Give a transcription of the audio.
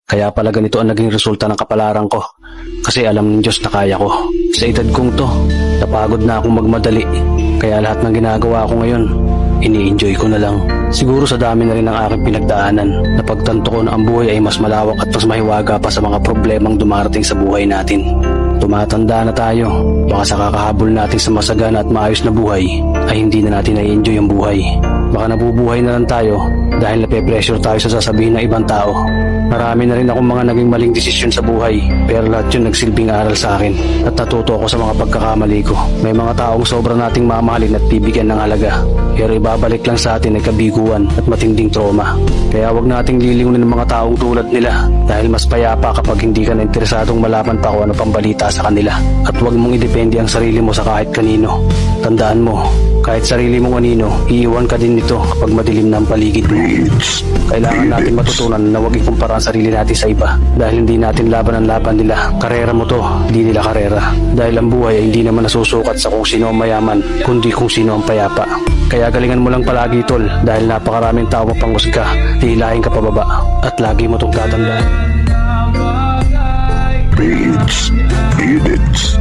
Kaya pala ganito ang naging resulta ng kapalaran ko. Kasi alam ng Diyos na kaya ko. Sa edad kong to, napagod na akong magmadali. Kaya lahat ng ginagawa ko ngayon, ini-enjoy ko na lang. Siguro sa dami na rin ng aking pinagdaanan, napagtanto ko na ang buhay ay mas malawak at mas mahiwaga pa sa mga problemang dumarating sa buhay natin. Tumatanda na tayo, baka sa kakahabol natin sa masagana at maayos na buhay, ay hindi na natin na-enjoy ang buhay. Baka nabubuhay na lang tayo dahil nape-pressure tayo sa sasabihin ng ibang tao. Marami na rin akong mga naging maling desisyon sa buhay, pero lahat yun nagsilbing aral sa akin at natuto ako sa mga pagkakamali ko. May mga taong sobra nating mamahalin at bibigyan ng halaga, pero ibabalik lang sa atin ay kabiguan at matinding trauma. Kaya wag nating lilimunin ng mga taong tulad nila dahil mas payapa kapag hindi ka na interesadong malaman pa kung ano pang balita sa kanila. At wag mong idepende ang sarili mo sa kahit kanino. Tandaan mo, kahit sarili mong anino, iiwan ka din nito kapag madilim na ang paligid mo. Kailangan natin matutunan na huwag ikumpara ang sarili natin sa iba dahil hindi natin laban ang laban nila. Karera mo to, hindi nila karera. Dahil ang buhay ay hindi naman nasusukat sa kung sino ang mayaman, kundi kung sino ang payapa. Kaya galingan mo lang palagi, tol, dahil napakaraming tao mapanghusga, hihilahin ka pababa. At lagi mo itong tatandaan. Beats, edits.